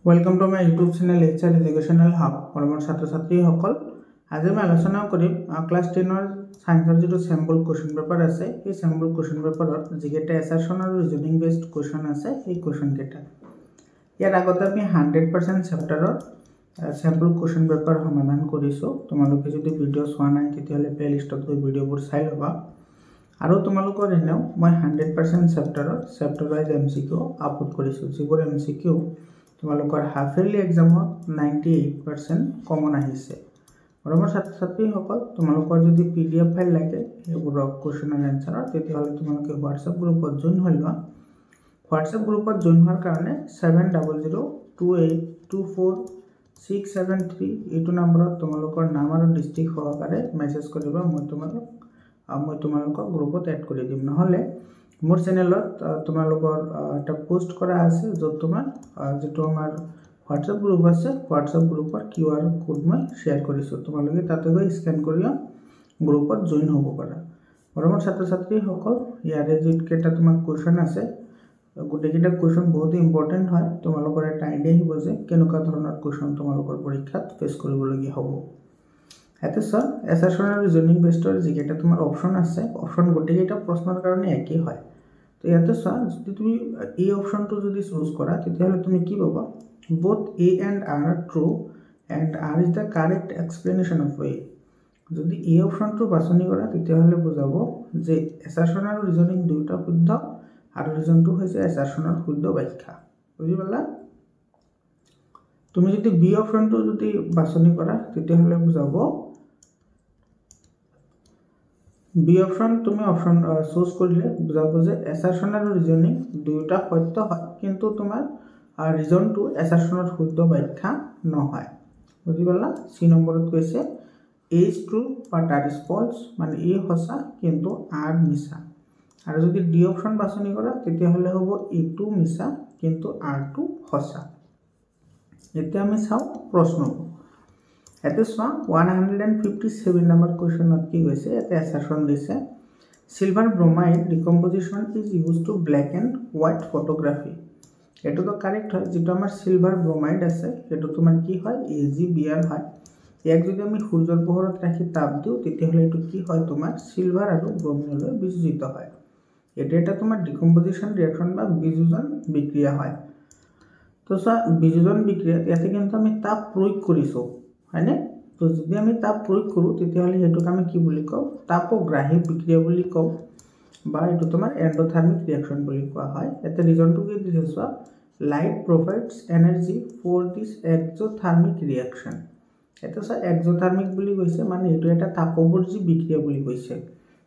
Welcome to my YouTube channel HR Educational Hub. Our ছাত্ৰ ছাত্ৰী সকল আজি মই আলোচনা কৰিম ক্লাস 10 ৰ সায়েন্সৰ যেটো স্যাম্পল কোৱেশ্চন পেপাৰ আছে এই স্যাম্পল কোৱেশ্চন পেপাৰত যিকেটা এছাৰশন আৰু ৰিজনিং বেসড কোৱেশ্চন আছে এই কোৱেশ্চন কেটা ইয়াৰ আগতে আমি 100% চেপ্টাৰৰ স্যাম্পল কোৱেশ্চন পেপাৰ সমাধান কৰিছো তোমালোকে যদি ভিডিও চোৱা নাই তেতিয়ালে প্লেলিষ্টত গৈ ভিডিওবোৰ চাই লবা আৰু তোমালোকৰ এনেও মই 100% চেপ্টাৰৰ ওয়াইজ এমসিকিউ আপলোড কৰিছো যিবোৰ এমসিকিউ তোমালোকৰ হাফ ইয়াৰলি এক্সামত 98% কমন আহিছে আৰু মোৰ ছাত্ৰী সকল তোমালোকৰ যদি পিডিএফ ফাইল লাগে এইবোৰ কোৱেশ্চন আৰু আনসাৰ তেতিয়াহলে তোমালোকে WhatsApp গ্ৰুপত জয়েন হৈ লোৱা WhatsApp গ্ৰুপত জয়েন হোৱাৰ কাৰণে 7002824673 এইটো নম্বৰত তোমালোকৰ নাম আৰু ডিস্ট্ৰিক্ট সহকাৰে মেছেজ কৰিবা মই তোমালোকক গ্ৰুপত এড কৰি দিম নহলে মোৰ চেনেলত তোমালোকৰ এটা পোষ্ট কৰা আছে যত তোমাৰ যেটো আমাৰ WhatsApp গ্ৰুপ আছে WhatsApp গ্ৰুপৰ QR কোড মই শেয়াৰ কৰিছো তোমালোকে তাতে গৈ স্ক্যান কৰিও গ্ৰুপত জয়েন হ'ব পাৰা আৰু মোৰ ছাত্ৰ ছাত্ৰী সকল ইয়াৰে যেটা তোমাৰ কোৱেশ্চন আছে গুটেকিটা কোৱেশ্চন বহুত ইম্পৰ্টেন্ট হয় তোমালোকৰ এটা আইডিয়া আহিব যে কেনেকুৱা ধৰণৰ কোৱেশ্চন তোমালোকৰ পৰীক্ষাত ফেস কৰিবলগীয়া হ'ব এতে স্যাৰ এছাৰশন আৰু ৰিজনিং বেসডৰ যিকেটা তোমাৰ অপচন আছে অপচন গুটেকিটা প্ৰশ্নৰ কাৰণে একেই হয় তো ইয়াতে স্যাৰ যদি তুমি এই অপচনটো যদি চুজ কৰা তেতিয়াহলে তুমি কি পাবা both A and R are true and R is the correct explanation of A যদি এই অপচনটো বাছনি কৰা তেতিয়াহলে বুজাব যে এছাৰশন আৰু ৰিজনিং দুটা শুদ্ধ আৰু ৰিজনটো হৈছে এছাৰশনৰ শুদ্ধ ব্যাখ্যা বুজি পালা তুমি যদি বি অপচনটো যদি বাছনি কৰা তেতিয়াহলে বুজাব বি অপচন তুমি অপচন চুজ কৰিলে বুজাব যে এছাৰশন আৰু ৰিজনিং দুটা সত্য হয় কিন্তু তোমাৰ ৰিজনটো এছাৰশনৰ শুদ্ধ ব্যাখ্যা নহয় বুজি পালা সি নম্বৰত কৈছে A is true but R is false মানে A সঁচা কিন্তু R মিছা আৰু যদি ডি অপচন বাছনি কৰা তেতিয়াহলে হ'ব A2 মিছা কিন্তু R2 সঁচা এতিয়া আমি চাও প্ৰশ্ন এতে সোৱা 157 নম্বৰ কোৱেশ্চনত কি কৈছে এতে এছাৰশন দিছে silver bromide decomposition is used to black and white photography এটো তো কাৰেক্ট হয় যেটো আমাৰ সিলভাৰ ব্ৰোমাইড আছে এটো তোমাৰ কি হয় AgBr হয় এক যদি আমি সূৰ্যৰ পোহৰত ৰাখি তাপ দিও তেতিয়াহলে এটো কি হয় তোমাৰ সিলভাৰ আৰু ব্ৰোমিনলৈ বিযোজিত হয় এটা তোমাৰ ডিকম্পোজিশন ৰিঅ্যাকশন বা বিযোজন বিক্ৰিয়া হয় তো বিযোজন বিক্ৰিয়া ইয়াতে কিন্তু আমি তাপ প্ৰয়োগ কৰিছো হয়নে তো যদি আমি তাপ প্ৰয়োগ কৰো তেতিয়াহলে হেতুক আমি কি বুলি কও তাপগ্ৰাহী বিক্ৰিয়া বুলি কও বা এটো তোমাৰ এন্ডোথাৰ্মিক ৰিঅ্যাকশন বুলি কোৱা হয় এতে ৰিজনটো কি দিছে light provides energy for this exothermic reaction এটো এক্সোথাৰ্মিক বুলি কৈছে মানে এটো এটা তাপবৰ্জী বিক্ৰিয়া বুলি কৈছে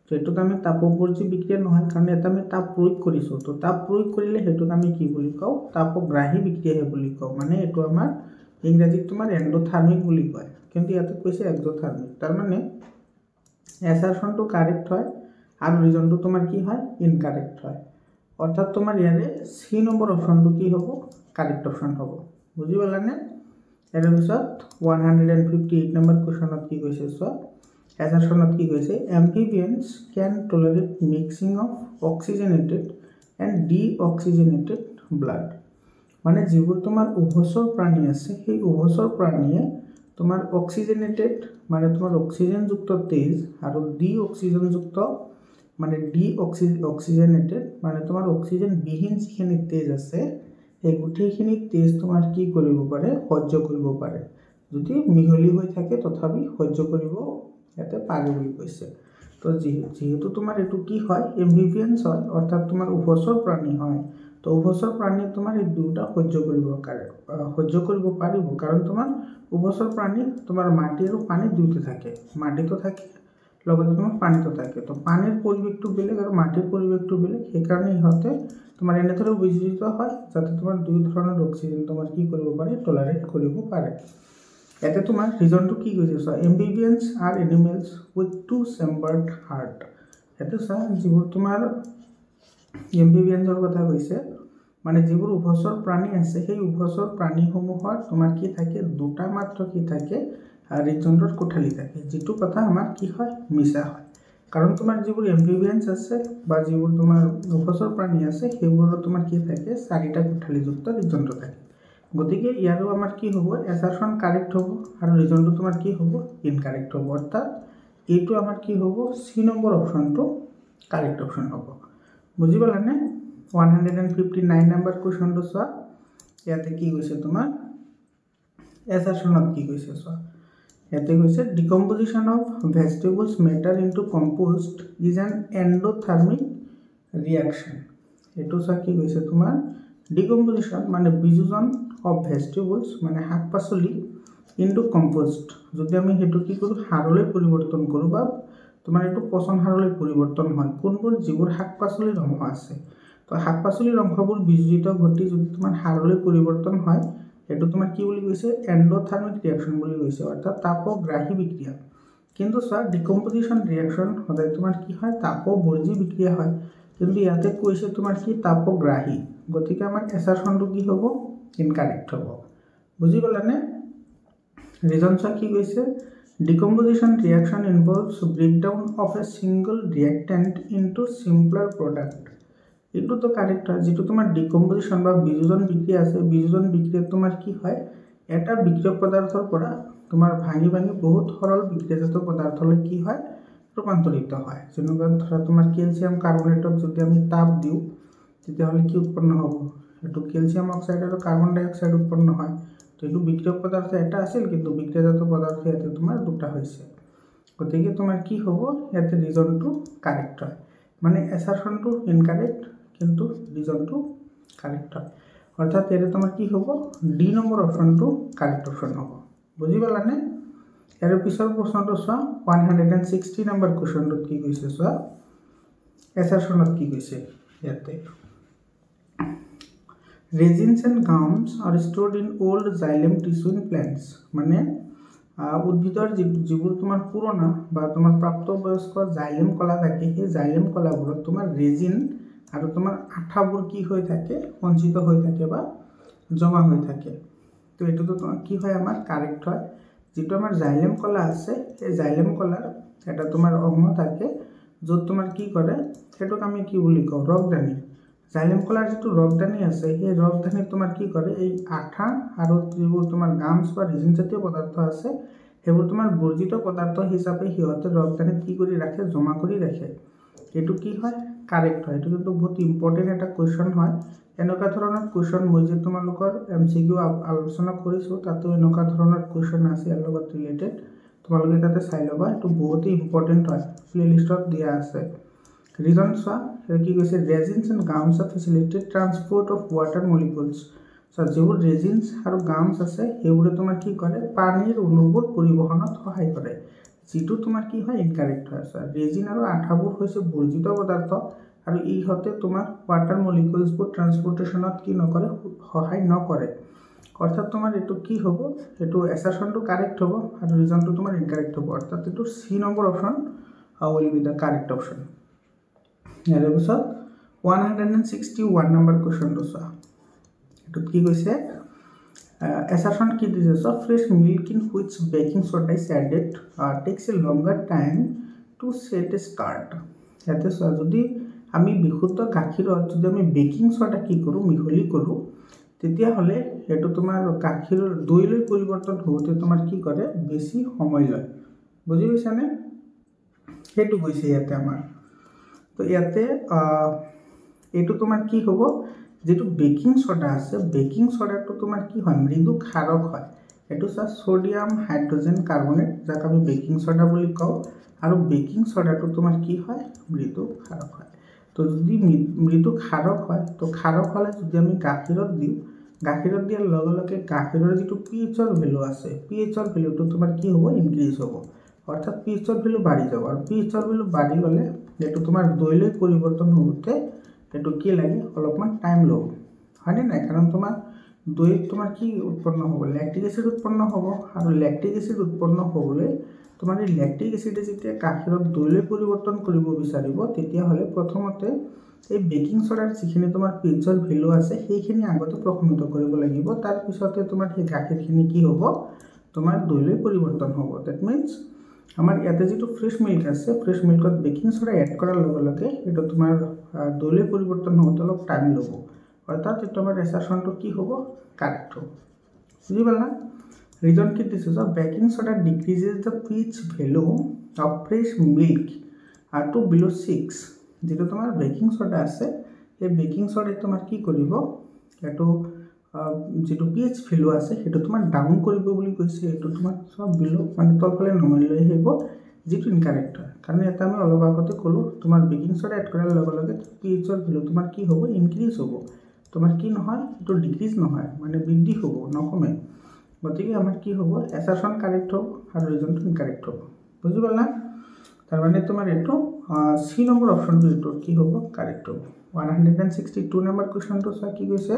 তো এটো আমি তাপবৰ্জী বিক্ৰিয়া নহয় কাৰণ এটা আমি তাপ প্ৰয়োগ কৰিছো তো তাপ প্ৰয়োগ কৰিলে হেতুক আমি কি বুলি কও তাপগ্ৰাহী বিক্ৰিয়া বুলি কও মানে এটো আমাৰ ইংৰাজীত তোমাৰ এন্ডোথাৰ্মিক বুলি কয় কিন্তু ইয়াতে কৈছে এক্সোথাৰ্মিক তাৰ মানে এছাৰশনটো কাৰেক্ট হয় আৰু ৰিজনটো তোমাৰ কি হয় ইনকাৰেক্ট হয় অৰ্থাৎ তোমাৰ ইয়াৰে সি নম্বৰ অপচনটো কি হ'ব কাৰেক্ট অপচন হ'ব বুজি পালানে এৰ পিছত 158 নম্বৰ কোৱেশ্চনত কি কৈছে এছাৰশনত কি কৈছে amphibians can tolerate mixing of oxygenated and deoxygenated blood মানে যিবোৰ তোমাৰ উভচৰ প্ৰাণী আছে সেই উভচৰ প্ৰাণীয়ে তোমাৰ অক্সিজেনেটেড মানে তোমাৰ অক্সিজেন যুক্ত তেজ আৰু ডিঅক্সিজেন যুক্ত মানে ডিঅক্সিজেনেটেড মানে তোমাৰ অক্সিজেন বিহীন যিখিনি তেজ আছে এই গুটেখিনি তেজ তোমাৰ কি কৰিব পাৰে সহ্য কৰিব পাৰে যদি মিহলি হৈ থাকে তথাপি সহ্য কৰিব এতে পাৰে বুলি কৈছে তো যেহেতু তোমাৰ এটো কি হয় এম্ফিবিয়ানছ হয় অৰ্থাৎ তোমাৰ উভচৰ প্ৰাণী হয় তো উভচৰ প্ৰাণী তোমাৰ এই দুটা সহ্য কৰিব পাৰিব কাৰণ তোমাৰ উভচৰ প্ৰাণী তোমাৰ মাটি আৰু পানী দুইটা থাকে মাটিতো থাকে লগতে তোমাৰ পানীতো থাকে তো পানীৰ পৰিৱেশটো বেলেগ আৰু মাটিৰ পৰিৱেশটো বেলেগ সেই কাৰণে ইহতে তোমাৰ এনেদৰে বিযোজিত হয় যাতে তোমাৰ দুই ধৰণৰ অক্সিজেন তোমাৰ কি কৰিব পাৰে টলাৰেট কৰিব পাৰে এতে তোমাৰ ৰিজনটো কি কৈছে amphibians are animals with two chambered heart এতে যিবোৰ তোমাৰ এম্ফিবিয়ানছৰ কথা কৈছে মানে যিবোৰ উভচৰ প্ৰাণী আছে সেই উভচৰ প্ৰাণীসমূহৰ তোমাৰ কি থাকে দুটা মাত্ৰ কি থাকে হৃদযন্ত্ৰৰ কোঠালি থাকে যেটো কথা আমাৰ কি হয় মিছা হয় কাৰণ তোমাৰ যিবোৰ এম্ফিবিয়ানছ আছে বা যিবোৰ তোমাৰ উভচৰ প্ৰাণী আছে সেইবোৰৰ তোমাৰ কি থাকে চাৰিটা কোঠালি যুক্ত হৃদযন্ত্ৰ থাকে গতিকে ইয়াৰো আমাৰ কি হ'ব এছাৰশ্যন কাৰেক্ট হ'ব আৰু ৰিজনটো তোমাৰ কি হ'ব ইনকাৰেক্ট হ'ব অৰ্থাৎ এইটো আমাৰ কি হ'ব সি নম্বৰ অপশ্যনটো কাৰেক্ট অপশ্যন হ'ব বুজি পালানে 159 নম্বৰ কুৱেশ্যনটো চোৱা ইয়াতে কি কৈছে তোমাৰ এছাৰশ্যনত কি কৈছে চোৱা ইয়াতে কৈছে decomposition of vegetables matter into compost is an endothermic reaction এইটো চোৱা কি কৈছে তোমাৰ ডিকম্পোজিশ্যন মানে বিযোজন অফ ভেজিটেবলছ মানে শাক পাচলি ইনটু কম্পোষ্ট যদি আমি সেইটো কি কৰোঁ সাৰলৈ পৰিৱৰ্তন কৰোঁ বা তোমাৰ এইটো পচন সাৰলৈ পৰিৱৰ্তন হয় কোনবোৰ যিবোৰ শাক পাচলিৰ অংশ আছে তো শাক পাচলিৰ অংশবোৰ বিযোজিত ঘটি যদি তোমাৰ সাৰলৈ পৰিৱৰ্তন হয় এইটো তোমাৰ কি বুলি কৈছে এণ্ডোথাৰ্মিক ৰিয়াকশ্যন বুলি কৈছে অৰ্থাৎ তাপগ্ৰাহী বিক্ৰিয়া কিন্তু চোৱা ডিকম্পোজিশ্যন ৰিয়াকশ্যন সদায় তোমাৰ কি হয় তাপবৰ্জী বিক্ৰিয়া হয় কিন্তু ইয়াতে কৈছে তোমাৰ কি তাপগ্ৰাহী গতিকে আমাৰ এছাৰশ্যনটো কি হ'ব ইনকাৰেক্ট হ'ব বুজি পালানে ৰিজন চোৱা কি কৈছে decomposition reaction involves breakdown of a single reactant into simpler product এইটোতো কাৰেক্ট হয় যিটো তোমাৰ ডিকম্পোজিশ্যন বা বিযোজন বিক্ৰিয়া আছে বিযোজন বিক্ৰিয়াত তোমাৰ কি হয় এটা বিক্ৰিয়ক পদাৰ্থৰ পৰা তোমাৰ ভাঙি ভাঙি বহুত সৰল বিক্ৰিয়াজাত পদাৰ্থলৈ কি হয় ৰূপান্তৰিত হয় যেনেকুৱা ধৰা তোমাৰ কেলছিয়াম কাৰ্বনেটক যদি আমি তাপ দিওঁ তেতিয়াহ'লে কি উৎপন্ন হ'ব এইটো কেলছিয়াম অক্সাইড আৰু কাৰ্বন ডাই অক্সাইড উৎপন্ন হয় তো এইটো বিক্ৰিয়ক পদাৰ্থ এটা আছিল কিন্তু বিক্ৰিয়াজাত পদাৰ্থ ইয়াতে তোমাৰ দুটা হৈছে গতিকে তোমাৰ কি হ'ব ইয়াতে ৰিজনটো কাৰেক্ট হয় মানে এছাৰশ্যনটো ইনকাৰেক্ট কিন্তু ৰিজনটো কাৰেক্ট হয় অৰ্থাৎ ইয়াতে তোমাৰ কি হ'ব ডি নম্বৰ অপশ্যনটো কাৰেক্ট অপশ্যন হ'ব বুজি পালানে ইয়াৰ পিছৰ প্ৰশ্নটো চোৱা 160 নম্বৰ কুৱেশ্যনটোত কি কৈছে চোৱা এছাৰশ্যনত কি কৈছে ইয়াতে resins and gums are stored in old xylem tissue in plants মানে উদ্ভিদৰ যিবোৰ তোমাৰ পুৰণা বা তোমাৰ প্ৰাপ্তবয়স্ক জাইলেম কলা থাকে সেই জাইলেম কলাবোৰত তোমাৰ ৰেজিন আৰু তোমাৰ আঠাবোৰ কি হৈ থাকে সঞ্চিত হৈ থাকে বা জমা হৈ থাকে তো এইটোতো কি হয় আমাৰ কাৰেক্ট হয় যিটো আমাৰ জাইলেম কলা আছে সেই জাইলেম কলাৰ এটা তোমাৰ অংশ থাকে য'ত তোমাৰ কি কৰে সেইটোক আমি কি বুলি কওঁ ৰসদানি জাইলেম কলাৰ যিটো ৰসদানি আছে সেই ৰসদানিত তোমাৰ কি কৰে এই আঠা আৰু যিবোৰ তোমাৰ গামছ বা ৰেজিন জাতীয় পদাৰ্থ আছে সেইবোৰ তোমাৰ বৰ্জিত পদাৰ্থ হিচাপে সিহঁতে ৰসদানিত কি কৰি ৰাখে জমা কৰি ৰাখে এইটো কি হয় কাৰেক্ট হয় এইটো কিন্তু বহুত ইম্পৰ্টেণ্ট এটা কুৱেশ্যন হয় এনেকুৱা ধৰণৰ কুৱেশ্যন মই যে তোমালোকৰ MCQ আলোচনা কৰিছোঁ তাতো এনেকুৱা ধৰণৰ কুৱেশ্যন আছে ইয়াৰ লগত ৰিলেটেড তোমালোকে তাতে চাই ল'বা এইটো বহুতেই ইম্পৰ্টেণ্ট হয় প্লেলিষ্টত দিয়া আছে ৰিজন চোৱা কি কৈছে resins and gums are facilitated transport of water molecules চোৱা যিবোৰ ৰেজিনছ আৰু গামছ আছে সেইবোৰে তোমাৰ কি কৰে পানীৰ অণুবোৰ পৰিবহণত সহায় কৰে যিটো তোমাৰ কি হয় ইনকাৰেক্ট হয় চোৱা ৰেজিন আৰু আঠাবোৰ হৈছে বৰ্জিত পদাৰ্থ আৰু ইহঁতে তোমাৰ ৱাটাৰ মলিকুলছবোৰ ট্ৰান্সপৰ্টেশ্যনত কি নকৰে সহায় নকৰে অৰ্থাৎ তোমাৰ এইটো কি হ'ব এইটো এছাৰশ্যনটো কাৰেক্ট হ'ব আৰু ৰিজনটো তোমাৰ ইনকাৰেক্ট হ'ব অৰ্থাৎ এইটো C number option will be the correct option ইয়াৰ পিছত 161 নম্বৰ কুৱেশ্যনটো চোৱা এইটোত কি কৈছে assertion কি দিছে so fresh milk in which baking soda is added takes a longer time to set a start ইয়াতে চোৱা যদি আমি বিশুদ্ধ গাখীৰত যদি আমি বেকিং সোডা কি কৰোঁ মিহলি কৰোঁ তেতিয়াহ'লে সেইটো তোমাৰ গাখীৰৰ দৈলৈ পৰিৱৰ্তন হওঁতে তোমাৰ কি কৰে বেছি সময় লয় বুজি পাইছানে সেইটো কৈছে ইয়াতে আমাৰ তো ইয়াতে এইটো তোমাৰ কি হ'ব যেটো বেকিং সোডা আছে বেকিং সোডাটো তোমাৰ কি হয় মৃদু ক্ষাৰক হয় এটো চা সোডিয়াম হাইড্ৰোজেন কাৰ্বনেট যাক আমি বেকিং সোডা বুলি কওঁ আৰু বেকিং সোডাটো তোমাৰ কি হয় মৃদু ক্ষাৰক হয় তো যদি মৃদু ক্ষাৰক হয় তো ক্ষাৰক হলে যদি আমি গাখীৰত দিওঁ গাখীৰত দিয়াৰ লগে লগে গাখীৰৰ যেটো pHৰ ভ্যালু আছে pHৰ ভ্যালুটো তোমাৰ কি হ'ব ইনক্ৰিজ হ'ব অৰ্থাৎ pHৰ ভ্যালু বাঢ়ি যাব আৰু pHৰ ভ্যালু বাঢ়ি গলে এটো তোমাৰ দৈলৈ পৰিৱৰ্তন হওঁতে এটো কি লাগে অলপমান টাইম লব হয়নে নাই কাৰণ তোমাৰ দৈত তোমাৰ কি উৎপন্ন হ'ব ল্যাকটিক এসিড উৎপন্ন হ'ব আৰু ল্যাকটিক এসিড উৎপন্ন হ'বলৈ তোমাৰ এই ল্যাকটিক এসিডে যেতিয়া গাখীৰত দৈলৈ পৰিৱৰ্তন কৰিব বিচাৰিব তেতিয়া হলে প্ৰথমতে এই বেকিং সোডাৰ যিখিনি তোমাৰ pHৰ ভ্যালু আছে সেইখিনি আগতে প্ৰশমিত কৰিব লাগিব তাৰ পিছতে তোমাৰ সেই গাখীৰখিনি কি হ'ব তোমাৰ দৈলৈ পৰিৱৰ্তন হ'ব দ্যাট মিন্স আমাৰ ইয়াতে যেটো ফ্ৰেশ মিল্ক আছে ফ্ৰেশ মিল্কত বেকিং সোডা এড কৰাৰ লগে লগে এটা তোমাৰ দৈলৈ পৰিৱৰ্তন হওঁতে অলপ টাইম ল'ব অৰ্থাৎ এইটো আমাৰ এছাৰশ্যনটো কি হ'ব কাৰেক্ট হ'ব বুজি পালা ৰিজন কি দিছোঁ যে baking soda decreases the pH value of fresh milk আৰু টু বিলো 6 যেটো তোমাৰ বেকিং সোডা আছে এই বেকিং সোডা তোমাৰ কি কৰিব এটো যেটো পিএইচ ভ্যালু আছে হেতু তোমাৰ ডাউন কৰিব বুলি কৈছে এটো তোমাৰ সব বিলো মানে তলফালে নমাই লৈ আহিব যেটো ইনকাৰেক্ট হয় কাৰণ এটা আমি অলপ আগতে কলো তোমাৰ বেকিং সোডা এড কৰাৰ লগে লগে পিএইচৰ ভ্যালু তোমাৰ কি হ'ব ইনক্ৰিজ হ'ব তোমাৰ কি নহয় এটো ডিক্ৰিজ নহয় মানে বৃদ্ধি হ'ব নকমে গতিকে আমাৰ কি হ'ব এছাৰশ্যন কাৰেক্ট হ'ব আৰু ৰিজনটো ইনকাৰেক্ট হ'ব বুজি পালা তাৰ মানে তোমাৰ এটো সি নম্বৰ অপচনটো এটো কি হ'ব কাৰেক্ট হ'ব 162 নম্বৰ কোৱেশ্চনটো চা কি কৈছে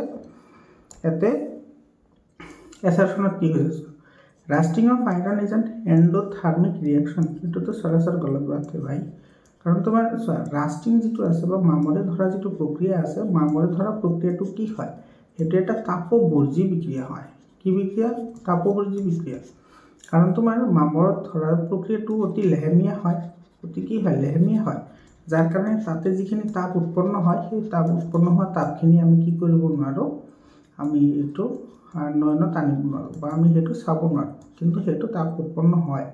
এতে এছাৰশ্যনত কি হৈছে lasting of iron is an endothermic reaction এটো তো সরাসরি গলত বাতে ভাই কারণ তোমার রাস্টিং যেটো আছে বা মামরে ধরা যেটো প্রক্রিয়া আছে মামরে ধরা প্রক্রিয়াটো কি হয় এটা একটা তাপবর্জী বিক্রিয়া হয় কি বিক্রিয়া তাপবর্জী বিক্রিয়া কারণ তোমার মামরে ধরার প্রক্রিয়াটো অতি লেহেমিয়া হয় অতি কি হয় লেহেমিয়া হয় যার কারণে তাতে যিখিনি তাপ উৎপন্ন হয় সেই তাপ উৎপন্ন হওয়া তাপখিনি আমি কি কৰিব নোৱাৰো আমি এটো নয়নত আনিব নোৱাৰো বা আমি হেতু চাব নোৱাৰো কিন্তু হেতু তাপ উৎপন্ন হয়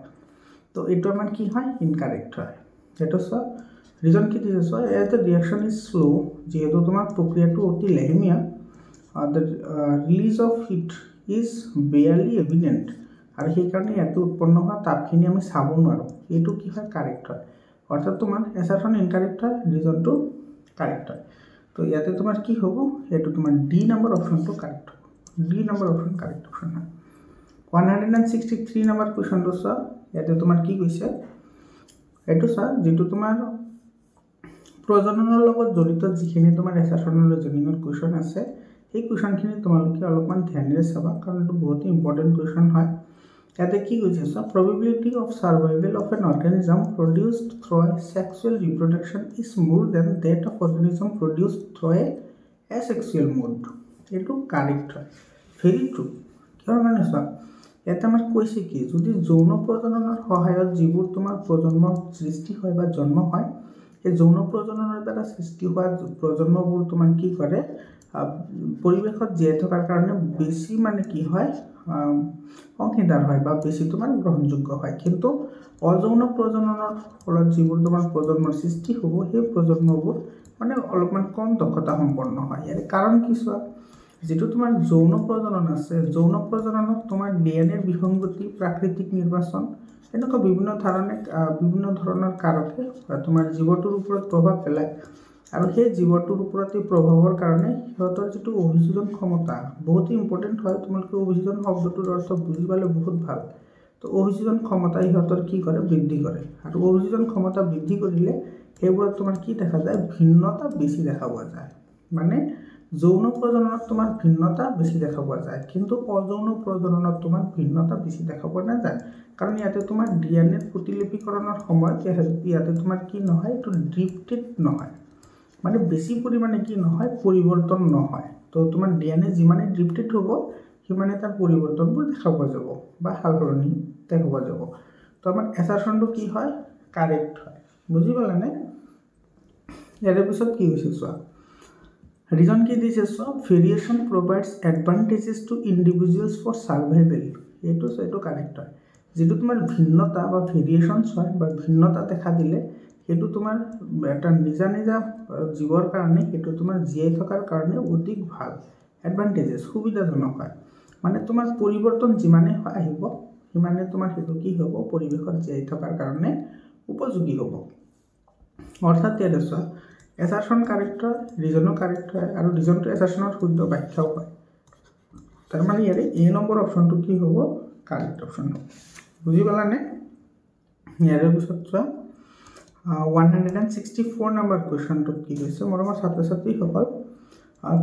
তো এটো আমাৰ কি হয় ইনকারেক্ট হয় যেটো সব রিজন কি দিছে so as the reaction is slow যেহেতু তোমার প্রক্রিয়াটো অতি লেহেমিয়া the release of heat is barely evident আর সেই কারণে এত উৎপন্ন হওয়া তাপখিনি আমি চাব নোৱাৰো এটো কি হয় কারেক্ট হয় অর্থাৎ তোমার এছারশ্যন ইনকারেক্ট হয় রিজনটো কারেক্ট হয় তো ইয়াতে তোমার কি হ'ব এটো তোমার ডি নম্বৰ অপশনটো কাৰেক্ট হ'ব D number option correct option হয় 163 নম্বৰ কোৱেশ্চনটো চা ইয়াতে তোমাৰ কি কৈছে এটো চা যেটো তোমাৰ প্ৰজননৰ লগত জড়িত যিখিনি তোমাৰ এছাৰশ্যনৰ ৰিজনিংৰ কোৱেশ্চন আছে এই কোৱেশ্চনখিনি তোমালোকে অলপমান ধ্যানেৰে চাবা কাৰণ এটো বহুত ইম্পৰ্টেন্ট কোৱেশ্চন হয় ইয়াতে কি কৈছে so probability of survival of an organism produced through sexual reproduction is more than that of organism produced through a asexual mode এটো কারেক্ট হয় ভেরি ট্রু কিহৰ কাৰণে সা এটা আমাৰ কৈছে কি যদি যৌন প্ৰজননৰ সহায়ত যিবোৰ তোমাৰ প্ৰজন্ম সৃষ্টি হয় বা জন্ম হয় এই যৌন প্ৰজননৰ দ্বাৰা সৃষ্টি হোৱা প্ৰজন্মবোৰ তোমাৰ কি কৰে পৰিৱেশত জীয়াই থকাৰ কাৰণে বেছি মানে কি হয় অংশীদাৰ হয় বা বেছি তোমাৰ গ্ৰহণযোগ্য হয় কিন্তু অযৌন প্ৰজননৰ ফলত যিবোৰ তোমাৰ প্ৰজন্মৰ সৃষ্টি হ'ব সেই প্ৰজন্মবোৰ মানে অলপমান কম দক্ষতা সম্পন্ন হয় ইয়াৰ কাৰণ কি চোৱা যেটো তোমাৰ যৌন প্ৰজনন আছে যৌন প্ৰজননত তোমাৰ ডিএনএৰ বিসংগতি প্ৰাকৃতিক নিৰ্বাচন এনেকুৱা বিভিন্ন ধৰণৰ কাৰকে তোমাৰ জীৱটোৰ ওপৰত প্ৰভাৱ পেলায় আৰু সেই জীৱটোৰ ওপৰত এই প্ৰভাৱৰ কাৰণে সিহঁতৰ যেটো অভিযোজন ক্ষমতা বহুত ইম্পৰ্টেন্ট হয় তোমালোকে অভিযোজন শব্দটোৰ অৰ্থ বুজি পালে বহুত ভাল তো অভিযোজন ক্ষমতা সিহঁতৰ কি কৰে বৃদ্ধি কৰে আৰু অভিযোজন ক্ষমতা বৃদ্ধি কৰিলে সেইবোৰত তোমাৰ কি দেখা যায় ভিন্নতা বেছি দেখা পোৱা যায় মানে যৌন প্ৰজননত তোমাৰ ভিন্নতা বেছি দেখা পোৱা যায় কিন্তু অযৌন প্ৰজননত তোমাৰ ভিন্নতা বেছি দেখা পোৱা নাযায় কাৰণ ইয়াতে তোমাৰ ডিএনএ প্ৰতিলিপিকৰণৰ সময়ত ইয়াতে তোমাৰ কি নহয় এটো ড্ৰিফটেড নহয় মানে বেছি পৰিমাণে কি নহয় পৰিৱৰ্তন নহয় তো তোমাৰ ডিএনএ যিমানে ড্ৰিফটেড হ'ব সিমানে তাৰ পৰিৱৰ্তনবোৰ দেখা পোৱা যাব বা সালসলনি দেখা পোৱা যাব তো আমাৰ এছাৰশ্যনটো কি হয় কাৰেক্ট হয় বুজি পালানে ইয়াৰ পিছত কি হৈছে চোৱা ৰিজন কি দিছে so variation provides advantages to individuals for survival এটো কাৰেক্ট হয় যেটো তোমাৰ ভিন্নতা বা ভেৰিয়েশনস হয় বা ভিন্নতা দেখা দিলে এটো তোমাৰ এটা নিজা জীৱৰ কাৰণে এটো তোমাৰ জীয়াই থকাৰ কাৰণে অধিক ভাল অ্যাডভান্টেজেস সুবিধাজনক হয় মানে তোমাৰ পৰিৱৰ্তন যিমানে আহিব সিমানে তোমাৰ হেতু কি হ'ব পৰিৱেশত জীয়াই থকাৰ কাৰণে উপযোগী হ'ব অৰ্থাৎ ইয়াতে এছাৰশ্যন কাৰেক্ট হয় ৰিজনো কাৰেক্ট হয় আৰু ৰিজনটো এছাৰশ্যনৰ শুদ্ধ ব্যাখ্যাও হয় তাৰ মানে ইয়াৰে এ নম্বৰ অপশনটো কি হ'ব কাৰেক্ট অপশন হ'ব বুজি পালানে ইয়াৰে পিছত চোৱা 164 নম্বৰ কোৱেশ্চনটো কি কৈছে মৰমৰ ছাত্ৰ ছাত্ৰীসকল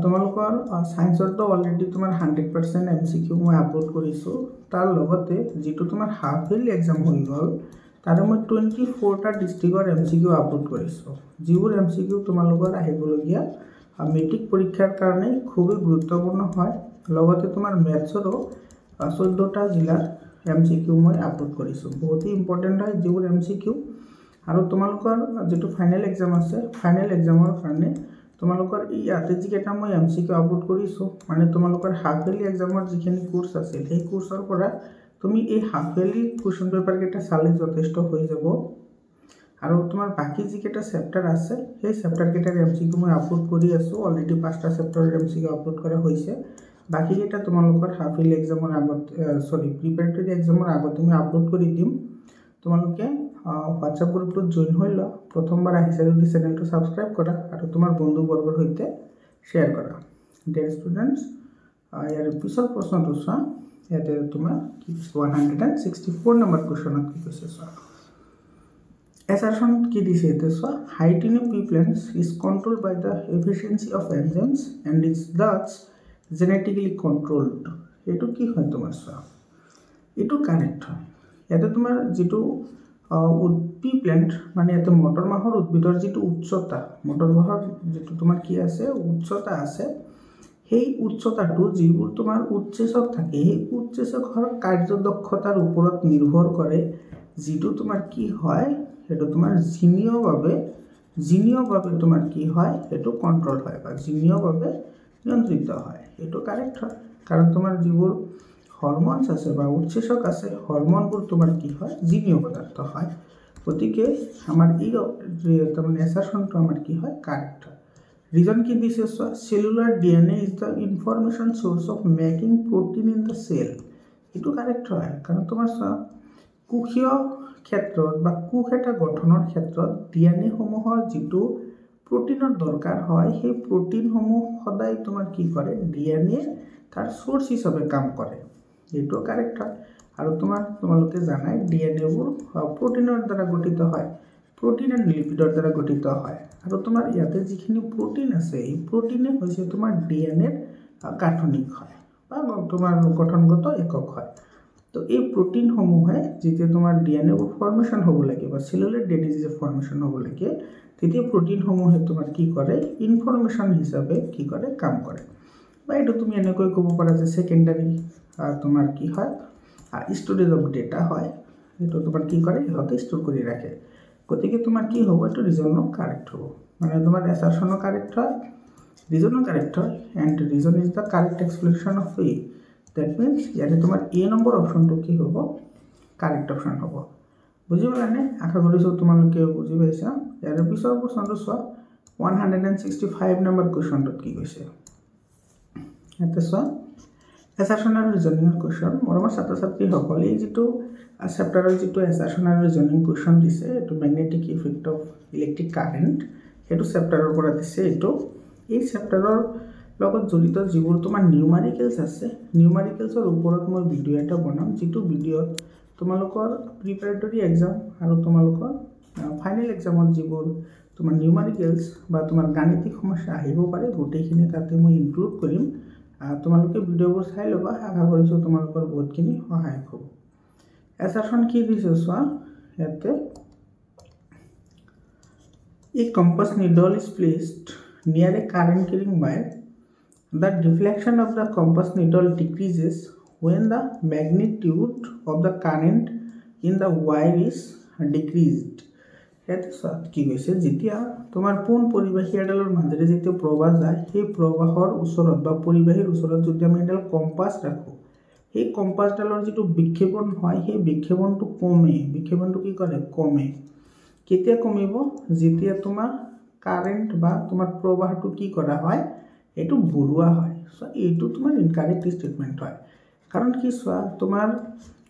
তোমালোকৰ সায়েন্সৰ তো অলৰেডি তোমাৰ 100% এমসিকিউ মই আপলোড কৰিছো তাৰ লগতে যেটো তোমাৰ হাফ ইয়াৰলি এক্সাম হৈ গ'ল তাৰে মই 24টা ডিস্ট্ৰিক্টৰ এমসিকিউ আপলোড কৰিছো যিবোৰ এমসিকিউ তোমালোকৰ আহিবলগীয়া মেট্ৰিক পৰীক্ষাৰ কাৰণে খুবই গুৰুত্বপূৰ্ণ হয় লগতে তোমাৰ মেথছৰো 14টা জিলাৰ এমসিকিউ মই আপলোড কৰিছো বহুত ইম্পৰ্টেন্ট হয় যিবোৰ এমসিকিউ আৰু তোমালোকৰ যেটো ফাইনেল এক্সাম আছে ফাইনেল এক্সামৰ কাৰণে তোমালোকৰ ইয়াতে যিকেইটা মই MCQ আপলোড কৰিছোঁ মানে তোমালোকৰ হাফ ইয়াৰলি এক্সামৰ যিখিনি কোৰ্চ আছিল সেই কোৰ্চৰ পৰা তুমি এই হাফ ইয়াৰলি কুৱেশ্যন পেপাৰকেইটা চালে যথেষ্ট হৈ যাব আৰু তোমাৰ বাকি যিকেইটা চেপ্টাৰ আছে সেই চেপ্টাৰকেইটাৰ MCQ মই আপলোড কৰি আছোঁ অলৰেডি 5টা চেপ্টাৰৰ MCQ আপলোড কৰা হৈছে বাকিকেইটা তোমালোকৰ হাফ ইয়াৰলি এক্সামৰ আগত প্ৰিপাৰেটৰি এক্সামৰ আগত মই আপলোড কৰি দিম তোমালোকে হোৱাটছআপ গ্ৰুপটোত জইন হৈ লোৱা প্ৰথমবাৰ আহিছে যদি চেনেলটো ছাবস্ক্ৰাইব কৰা আৰু তোমাৰ বন্ধুবৰ্গৰ সৈতে শ্বেয়াৰ কৰা ডিয়াৰ ষ্টুডেণ্টছ ইয়াৰ পিছৰ প্ৰশ্নটো চোৱা ইয়াতে তোমাৰ 164 নম্বৰ কুৱেশ্যনত কি কৈছে চোৱা assertion কি দিছে এতে চোৱা height in a pea plants is controlled by the efficiency of enzymes and is thus genetically controlled এটো কি হয় তোমাৰ চোৱা এটো কাৰেক্ট হয় ইয়াতে তোমাৰ যেটো পি প্ল্যান্ট মানে এতে মটৰ মাহৰ উদ্ভিদৰ যেটো উচ্চতা মটৰ মাহৰ যেটো তোমাৰ কি আছে উচ্চতা আছে সেই উচ্চতাটো যিবোৰ তোমাৰ উচ্চেচক থাকে সেই উচ্চেচকৰ কাৰ্যদক্ষতাৰ ওপৰত নিৰ্ভৰ কৰে যেটো তোমাৰ কি হয় এটো তোমাৰ জিনীয়ভাৱে তোমাৰ কি হয় এটো কন্ট্ৰোল হয় বা জিনীয়ভাৱে নিয়ন্ত্ৰিত হয় এটো কাৰেক্ট হয় কাৰণ তোমাৰ যিবোৰ হৰমোনস আছে বা উচ্চেচক আছে হৰমোনবোৰ তোমাৰ কি হয় জিনীয় পদাৰ্থ হয় গতিকে আমাৰ এই তাৰমানে এছাৰশনটো আমাৰ কি হয় কারেক্ট হয় রিজন কি দিছে cellular DNA is the information source of making protein in the cell এটো কারেক্ট হয় কাৰণ তোমাৰ কোষীয় ক্ষেত্ৰত বা কোষ এটা গঠনৰ ক্ষেত্ৰত ডিএনএ সমূহৰ যেটো প্ৰটিনৰ দৰকাৰ হয় সেই প্ৰটিন সমূহ সদায় তোমাৰ কি কৰে ডিএনএ তাৰ সোৰ্স হিচাপে কাম কৰে এটো কাৰেক্ট হয় আৰু তোমালোকে জানাই ডিএনএ বোৰ প্ৰটিনৰ দ্বাৰা গঠিত হয় protein and lipidৰ দ্বাৰা গঠিত হয় আৰু তোমাৰ ইয়াতে যিখিনি প্ৰটিন আছে এই প্ৰটিনে হৈছে তোমাৰ ডিএনএ গাঠনিক হয় বা তোমাৰ গঠনগত একক হয় তো এই প্ৰটিন সমূহে যেতিয়া তোমাৰ ডিএনএ ফৰ্মেশন হ'ব লাগে বা সেলুলাৰ ডিএনএ ফৰ্মেশন হ'ব লাগে তেতিয়া প্ৰটিন সমূহে তোমাৰ কি কৰে ইনফৰমেশন হিচাপে কি কৰে কাম কৰে বা এটো তুমি এনেকৈ ক'ব পাৰা যে সেকেন্ডাৰী তোমাৰ কি হয় স্টোৰেজ অফ ডেটা হয় এটো তোমাৰ কি কৰে হতে স্টোৰ কৰি ৰাখে গতিকে তোমাৰ কি হ'ব এটো ৰিজনো কাৰেক্ট হ'ব মানে তোমাৰ এছাৰশনো কাৰেক্ট হয় ৰিজনো কাৰেক্ট হয় and reason is the correct explanation of A that means ইয়াতে তোমাৰ এ নম্বৰ অপশনটো কি হ'ব কাৰেক্ট অপশন হ'ব বুজি পালানে আশা কৰিছো তোমালোকে বুজি পাইছা ইয়াৰ পিছৰ প্ৰশ্নটো চোৱা 165 নম্বৰ কোৱেশ্যনটোত কি কৈছে ইয়াতে চোৱা assertion and reasoning question মৰমৰ ছাত্ৰ-ছাত্ৰী সকলে যেটো চেপ্টাৰৰ যেটো assertion and reasoning question দিছে এটো magnetic effect of electric current এটো চেপ্টাৰৰ পৰা দিছে এটো এই চেপ্টাৰৰ লগত জড়িত যিবোৰ তোমাৰ নিউমাৰিকেলস আছে নিউমাৰিকেলসৰ ওপৰত মই ভিডিও এটা বনাম যেটো ভিডিওত তোমালোকৰ প্ৰিপাৰেটৰি এক্সাম আৰু তোমালোকৰ ফাইনেল এক্সামত যিবোৰ তোমাৰ নিউমাৰিকেলস বা তোমাৰ গাণিতিক সমস্যা আহিব পাৰে গোটেইখিনি তাতে মই ইনক্লুড কৰিম তোমালোকে ভিডিওবোৰ চাই লবা আশা কৰিছো তোমালোকৰ বহুতখিনি সহায়ক হ'ব এছাৰশন কি দিছে চোৱা ইয়াতে a compass needle is placed near a current carrying wire the deflection of the compass needle decreases when the magnitude of the current in the wire is decreased ইয়াতে কি কৈছে যেতিয়া তোমাৰ পোন পৰিবাহী এডালৰ মাজেৰে যেতিয়া প্ৰবাহ যায় সেই প্ৰবাহৰ ওচৰত বা পৰিবাহীৰ ওচৰত যদি আমি এডাল কম্পাস ৰাখো সেই কম্পাসডালৰ যেটো বিক্ষেপণ হয় সেই বিক্ষেপণটো কমে বিক্ষেপণটো কি কৰে কমে কেতিয়া কমিব যেতিয়া তোমাৰ কাৰেন্ট বা তোমাৰ প্ৰবাহটো কি কৰা হয় এটো বৰুৱা হয় সো এটো তোমাৰ ইনকাৰেক্ট স্টেটমেন্ট হয় কাৰণ কি চোৱা তোমাৰ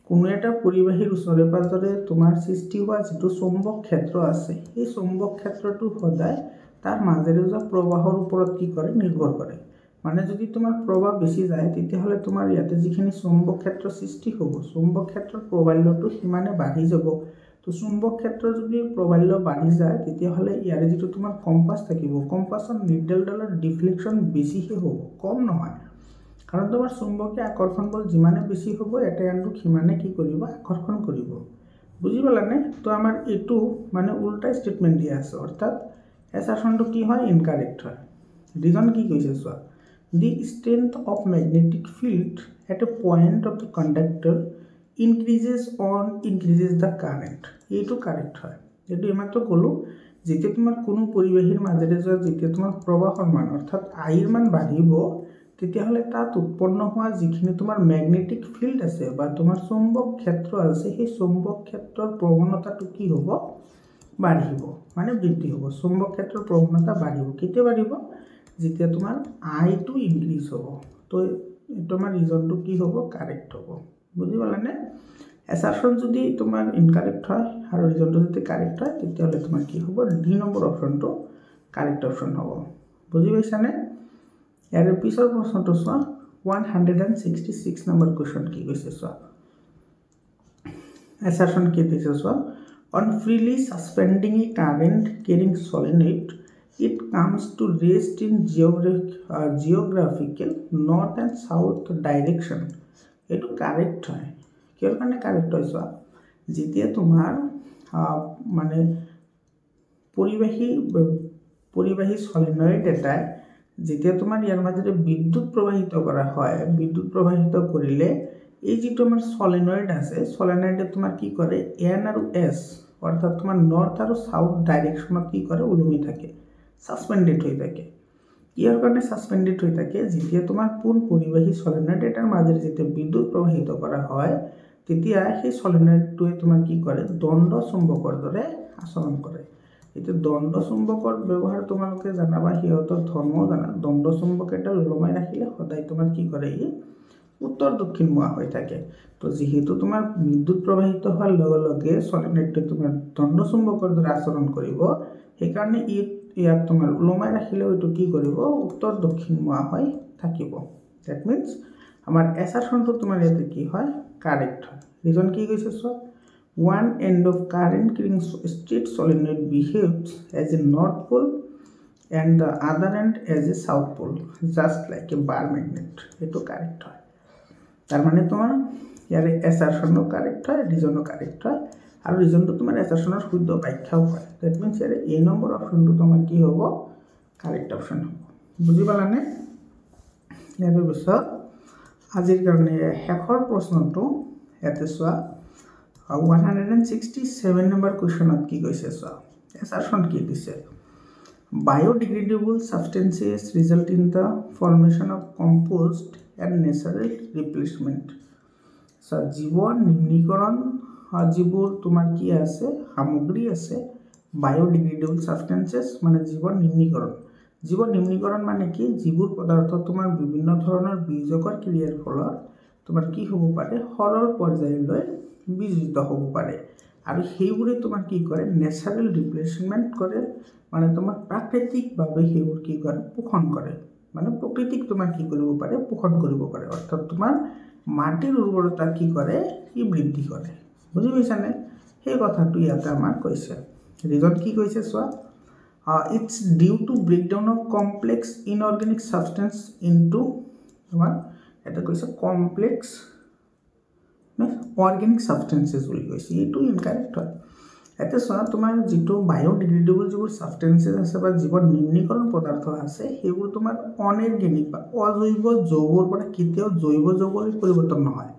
কোনো এটা পৰিবাহীৰ ওচৰে পাজৰে তোমাৰ সৃষ্টি হোৱা যেটো চুম্বক ক্ষেত্ৰ আছে এই চুম্বক ক্ষেত্ৰটো সদায় তাৰ মাজেৰে যোৱা প্ৰবাহৰ ওপৰত কি কৰে নিৰ্ভৰ কৰে মানে যদি তোমাৰ প্ৰবাহ বেছি যায় তেতিয়া হলে তোমাৰ ইয়াতে যিখিনি চুম্বক ক্ষেত্ৰ সৃষ্টি হ'ব চুম্বক ক্ষেত্ৰৰ প্ৰবাল্যটো সিমানে বাঢ়ি যাব তো চুম্বক ক্ষেত্ৰ যদি প্ৰবাল্য বাঢ়ি যায় তেতিয়া হলে ইয়াৰে যেটো তোমাৰ কম্পাস থাকিব কম্পাসৰ নিডলডালৰ ডিফ্লেকশন বেছিহে হ'ব কম নহয় কাৰণ তোমাৰ চুম্বকীয় আকৰ্ষণ বল যিমানে বেছি হ'ব এটা আনটো সিমানে কি কৰিব আকৰ্ষণ কৰিব বুজি পালানে তো আমাৰ এটো মানে উল্টা স্টেটমেন্ট দিয়া আছে অৰ্থাৎ এছাৰশনটো কি হয় ইনকাৰেক্ট হয় ৰিজন কি কৈছে চোৱা the strength of magnetic field at a point of the conductor increases the current এটো কারেক্ট হয় এটো এমাত্ৰ কলো যেতিয়া তোমাৰ কোনো পৰিৱেশৰ মাজেৰে যোৱা যেতিয়া তোমাৰ প্ৰবাহৰ মান অৰ্থাৎ আইৰ মান বাঢ়িব তেতিয়াহ'লে তাত উৎপন্ন হোৱা যিখিনি তোমাৰ ম্যাগনেটিক ফিল্ড আছে বা তোমাৰ চুম্বক ক্ষেত্ৰ আছে সেই চুম্বক ক্ষেত্ৰৰ প্ৰৱণতাটো কি হ'ব বাঢ়িব মানে বৃদ্ধি হ'ব চুম্বক ক্ষেত্ৰৰ প্ৰৱণতা বাঢ়িব কেতিয়া বাঢ়িব যেতিয়া তোমাৰ আইটো ইনক্ৰিজ হ'ব তো তোমাৰ ৰিজনটো কি হ'ব কাৰেক্ট হ'ব বুজি পালানে এছাৰশন যদি তোমাৰ ইনকাৰেক্ট হয় আৰু ৰিজনটো যদি কাৰেক্ট হয় তেতিয়াহ'লে তোমাৰ কি হ'ব ডি নম্বৰ অপশ্যনটো কাৰেক্ট অপশ্যন হ'ব বুজি পাইছানে ইয়াৰ পিছৰ প্ৰশ্নটো চোৱা 166 নম্বৰ কোৱেশ্চন কি কৈছে চোৱা assertion কি দিছে চোৱা on freely suspending a current carrying solenoid it comes to rest in geographical north and south direction এটো কারেক্ট হয় কিয় কাৰণে কাৰেক্ট হয় চোৱা যেতিয়া তোমাৰ মানে পৰিবাহী সলিনয়েড এটা যেতিয়া তোমাৰ ইয়াৰ মাজেৰে বিদ্যুৎ প্ৰবাহিত কৰা হয় বিদ্যুৎ প্ৰবাহিত কৰিলে এই যে তোমাৰ সলিনয়েড আছে সলিনয়েডে তোমাৰ কি কৰে এন আৰু এস অৰ্থাৎ তোমাৰ নৰ্থ আৰু সাউথ ডাইৰেকশনত কি কৰে উলমি থাকে সাসপেন্ডেড হৈ থাকে ইয়াৰ কাৰণে সাসপেন্ডেড হৈ থাকে যেতিয়া তোমাৰ কোন পৰিবাহী সলিনয়েড এটাৰ মাজেৰে যেতিয়া বিদ্যুৎ প্ৰবাহিত কৰা হয় তেতিয়া সেই সলিনয়েডটোৱে তোমাৰ কি কৰে দণ্ড চুম্বকৰ দৰে আচৰণ কৰে এটা দণ্ড চুম্বকৰ ব্যৱহাৰ তোমালোকে জানাবা হিয়তৰ ধৰ্ম জানা দণ্ড চুম্বক এটা লমাই ৰাখিলে সদায় তোমাৰ কি কৰে ই উত্তৰ দক্ষিণ মুৱা হৈ থাকে তো যেহেতু তোমাৰ বিদ্যুৎ প্ৰবাহিত হোৱাৰ লগে লগে সলিনয়েডটো তোমাৰ দণ্ড চুম্বকৰ দৰে আচৰণ কৰিব সেই কাৰণে ইয়াত তোমাৰ লমাই ৰাখিলে এটো কি কৰিব উত্তৰ দক্ষিণ মুৱা হৈ থাকিব দ্যাট মিন্স আমাৰ এছাৰশনটো তোমাৰ ইয়াতে কি হয় কাৰেক্ট হয় ৰিজন কি কৈছে so one end of current carrying straight solenoid behaves as a north pole and the other end as a south pole just like a bar magnet eto correct hoy tar mane tomar yare assertion no correct hoy reason no correct hoy aru reason to tomar assertion er shuddho byakhya hoy that means yare a number option to tomar ki hobo correct option hobo bujhi palane yare bisor ajir karone hekhor proshno to ete soa 167 number question কি কৈছে so assertion কি দিছে biodegradable substances result in the formation of compost and natural replacement so জীবন নিম্নীকরণ জীবৰ তোমাৰ কি আছে সামগ্ৰী আছে biodegradable substances মানে জীবন নিম্নীকৰণ মানে কি জীবৰ পদাৰ্থ তোমাৰ বিভিন্ন ধৰণৰ বিয়োজকৰ ক্ৰিয়াৰ ফলত তোমাৰ কি হ'ব পাৰে সৰল পৰ্যায়লৈ বিজিত হ'ব পাৰে আৰু হেইবোৰে তোমাৰ কি কৰে ন্যাচাৰাল ৰিপ্লেসমেন্ট কৰে মানে তোমাৰ প্ৰাকৃতিক ভাবে হেইবোৰ কি কৰে পোষণ কৰে মানে প্ৰকৃতিক তোমাৰ কি কৰিব পাৰে পোষণ কৰিব পাৰে অৰ্থাৎ তোমাৰ মাটিৰ উৰ্বৰতা কি কৰে ই বৃদ্ধি কৰে বুজি পাইছানে সেই কথাটো ইয়াতে আমাৰ কৈছে ৰিজন কি কৈছে সোৱা it's due to breakdown of complex inorganic substance into তোমাৰ এটা কৈছে complex organic substances will go see to incorrect হয় এতে সোয়া তোমার যেটো বায়োডিগ্রেডেবল যেবোৰ সাবস্টেন্সেস আছে বা জীবন নিম্নীকৰণ পদাৰ্থ আছে হেবোৰ তোমাৰ অনঅৰ্গানিক বা অজৈব যৌগৰ পৰা কিতেও জৈব যৌগলৈ পৰিৱৰ্তন নহয়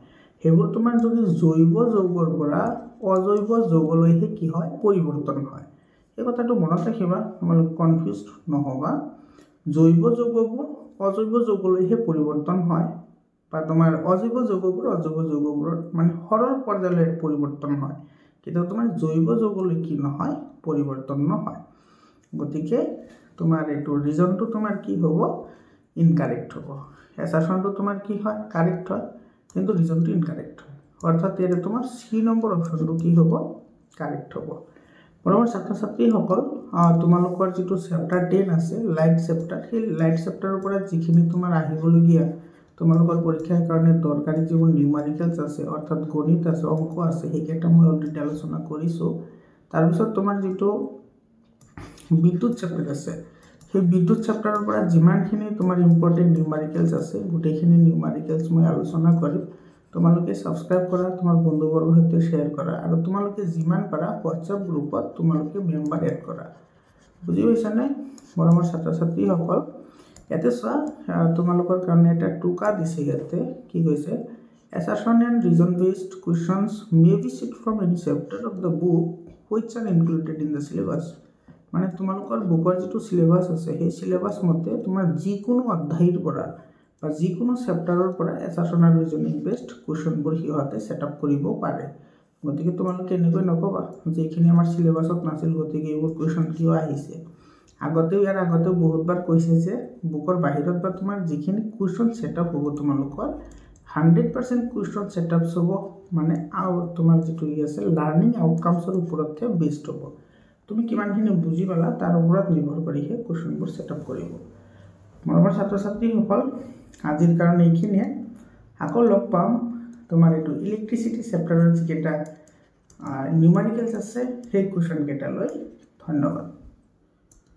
হেবোৰ তোমাৰ যদি জৈব যৌগৰ পৰা অজৈব যৌগলৈহে কি হয় পৰিৱৰ্তন হয় এই কথাটো মনত ৰাখিবা তোমালোক কনফিউজড নহবা জৈব যৌগবোৰ অজৈব যৌগলৈহে পৰিৱৰ্তন হয় বা তোমাৰ অজৈব যৌগবোৰ মানে সৰল পৰ্যায়লৈ পৰিৱৰ্তন হয় কিন্তু তোমাৰ জৈব যৌগলৈ কি নহয় পৰিৱৰ্তন নহয় গতিকে তোমাৰ এটো ৰিজনটো তোমাৰ কি হ'ব ইনকাৰেক্ট হ'ব এছাৰশনটো তোমাৰ কি হয় কাৰেক্ট হয় কিন্তু ৰিজনটো ইনকাৰেক্ট হয় অৰ্থাৎ এৰে তোমাৰ সি নম্বৰ অপচনটো কি হ'ব কাৰেক্ট হ'ব পৰমৰ ছাত্ৰ ছাত্ৰী সকল তোমালোকৰ যেটো চেপ্টাৰ 10 আছে লাইট চেপ্টাৰ সেই লাইট চেপ্টাৰৰ পৰা যিখিনি তোমাৰ আহিবলগীয়া তোমালোকৰ পৰীক্ষাৰ কাৰণে দৰকাৰী যিবোৰ নিউমেৰিকেলস আছে অৰ্থাৎ গণিত আছে অংক আছে হেকেটা মই অলৰেডি আলোচনা কৰিছো তাৰ পিছত তোমাৰ যেটো বিদ্যুৎ চেপ্টাৰ আছে সেই বিদ্যুৎ চেপ্টাৰৰ পৰা যিমানখিনি তোমাৰ ইম্পৰ্টেন্ট নিউমেৰিকেলস আছে গুটেখিনি নিউমেৰিকেলস মই আলোচনা কৰিম তোমালোকে সাবস্ক্ৰাইব কৰা তোমাৰ বন্ধুবৰ্গৰ সৈতে শেয়াৰ কৰা আৰু তোমালোকে যিমান পাৰা WhatsApp গ্ৰুপত তোমালোকে মেম্বাৰ এড কৰা বুজি পাইছানে মৰমৰ ছাত্ৰ ছাত্ৰী সকল এতে সোয়া তোমালোকৰ কাৰণে এটা টুকা দিছে ইয়াতে কি কৈছে assertion and reason based questions may be set from any chapter of the book which are included in the syllabus মানে তোমালোকৰ বুকৰ যিটো সিলেবাস আছে সেই সিলেবাস মতে তোমাৰ যিকোনো অধ্যায়ৰ পৰা বা যিকোনো চেপ্টাৰৰ পৰা এছাৰশন আৰু ৰিজনিং বেস্ট কুৱেশ্যনবোৰ সিহঁতে সেটআপ কৰিব পাৰে গতিকে তোমালোকে এনেকৈ নকবা যে এইখিনি আমাৰ সিলেবাসত নাছিল গতিকে এইবোৰ কুৱেশ্যন কিয় আহিছে আগতেও ইয়াৰ আগতেও বহুতবাৰ কৈছে যে বুকৰ বাহিৰত বা তোমাৰ যিখিনি কুৱেশ্যন সেটআপ হ'ব তোমালোকৰ 100% কুৱেশ্যন সেটআপস হ'ব মানে তোমাৰ যিটো আছে লাৰ্নিং আউটকামছৰ ওপৰতে বেস্ড হ'ব তুমি কিমানখিনি বুজি পালা তাৰ ওপৰত নিৰ্ভৰ কৰিহে কুৱেশ্যনবোৰ সেটআপ কৰিব মৰমৰ ছাত্ৰ-ছাত্ৰীসকল আজিৰ কাৰণে এইখিনিয়ে আকৌ লগ পাম তোমাৰ এইটো ইলেক্ট্ৰিচিটি চেপ্টাৰৰ যিকেইটা নিউমাৰিকেলছ আছে সেই কুৱেশ্যন কেইটালৈ ধন্যবাদ